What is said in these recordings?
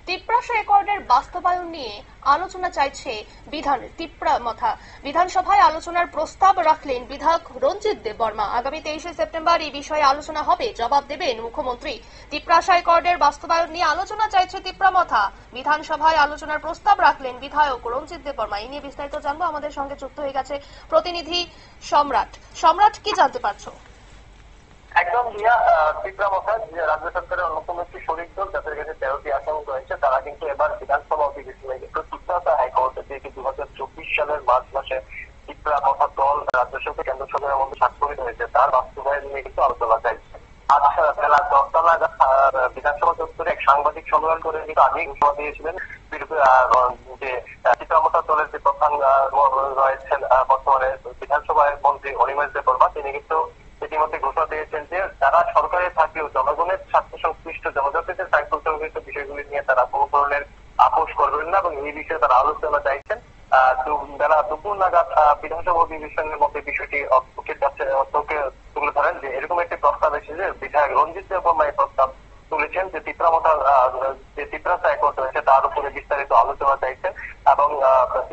তিপ্রাসা অ্যাকর্ডের বাস্তবায়ন নিয়ে আলোচনা চাইছে বিধানসভায় আলোচনার প্রস্তাব রাখলেন বিধায়ক রঞ্জিত দেববর্মা। আগামী 23শে সেপ্টেম্বর এই বিষয়ে আলোচনা হবে, জবাব দেবেন মুখ্যমন্ত্রী। তিপ্রাসা অ্যাকর্ডের বাস্তবায়ন নিয়ে আলোচনা চাইছে তিপ্রামথা। বিধানসভায় আলোচনার প্রস্তাব রাখলেন বিধায়ক রঞ্জিত দেববর্মা। এই নিয়ে বিস্তারিত জানবো, আমাদের সঙ্গে যুক্ত হয়ে গেছে প্রতিনিধি সম্রাট। কি জানতে পারছো? একদম রিয়া, তিপ্রামথা রাজ্য সরকারের অন্যতম একটি শরিক দল, যাদের কাছে 13টি আসন রয়েছে, তারা কিন্তু এবার বিধানসভা অধিবেশনে কিন্তু তিপ্রাসা হাইকোর্টে দিয়ে 2024 সালের মার্চ মাসে তিপ্রামথা দল রাজ্য সরকার কেন্দ্র সরকারের মধ্যে স্বাক্ষরিত হয়েছে, তার বাস্তবায়ন নিয়ে কিন্তু আলোচনা চাইছে। আজ বেলা 10টা নাগাদ বিধানসভা চত্বরে এক সাংবাদিক সম্মেলন করে কিন্তু আগেই ঘোষণা দিয়েছিলেন যে তিপ্রামথা দলের যে প্রধান রয়েছেন বর্তমানে বিধানসভায় মন্ত্রী অনিমেষ দেববর্মা, তিনি কিন্তু ইতিমধ্যে ঘোষণা দিয়েছেন যে তারা সরকারে থাকলেও জনগণের স্বার্থ সংশ্লিষ্ট জনজাতিদের স্বার্থ সংশ্লিষ্ট বিষয়গুলি নিয়ে তারা কোনো ধরনের আপোষ করবেন না এবং এই বিষয়ে তারা আলোচনা চাইছেন। বেলা দুপুর নাগাদ বিধানসভা অধিবেশনের মধ্যে বিষয়টি অধ্যক্ষের কাছে অধ্যক্ষ তুলে ধরেন যে এরকম একটি প্রস্তাব এসেছে। বিধায়ক রঞ্জিত দেববর্মা এই প্রস্তাব তুলেছেন যে যে তিপ্রাসা অ্যাকর্ড রয়েছে তার উপরে বিস্তারিত আলোচনা চাইছেন এবং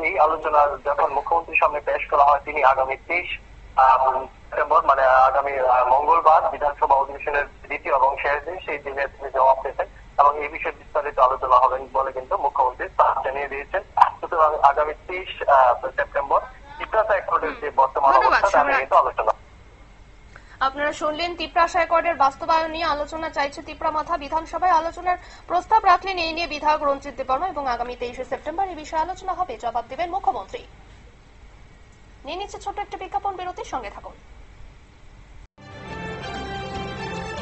এই আলোচনা যখন মুখ্যমন্ত্রীর সামনে পেশ করা হয়, তিনি আগামী 23 সেপ্টেম্বর মানে আগামী মঙ্গলবার বিধানসভা অধিবেশনের দ্বিতীয় এবং শেষ দিন, সেই দিনে তিনি জবাব পেতেন এবং এই বিষয়ে বিস্তারিত আলোচনা হবেন বলে কিন্তু মুখ্যমন্ত্রী জানিয়ে দিয়েছেন। সুতরাং আগামী 23 সেপ্টেম্বর তিপ্রাসা অ্যাকর্ডের যে বর্তমান অবস্থা তা নিয়ে কিন্তু আলোচনা। আপনারা শুনলেন, তিপ্রাসা অ্যাকর্ডের বাস্তবায়ন নিয়ে আলোচনা চাইছে তিপ্রামথা। বিধানসভায় আলোচনার প্রস্তাব রাখলেন এই নিয়ে বিধায়ক রঞ্জিত দেববর্মা এবং আগামী 23শে সেপ্টেম্বর এই বিষয়ে আলোচনা হবে, জবাব দেবেন মুখ্যমন্ত্রী। নিয়ে নিচ্ছে ছোট্ট একটা বিজ্ঞাপন বিরতির, সঙ্গে থাকুন।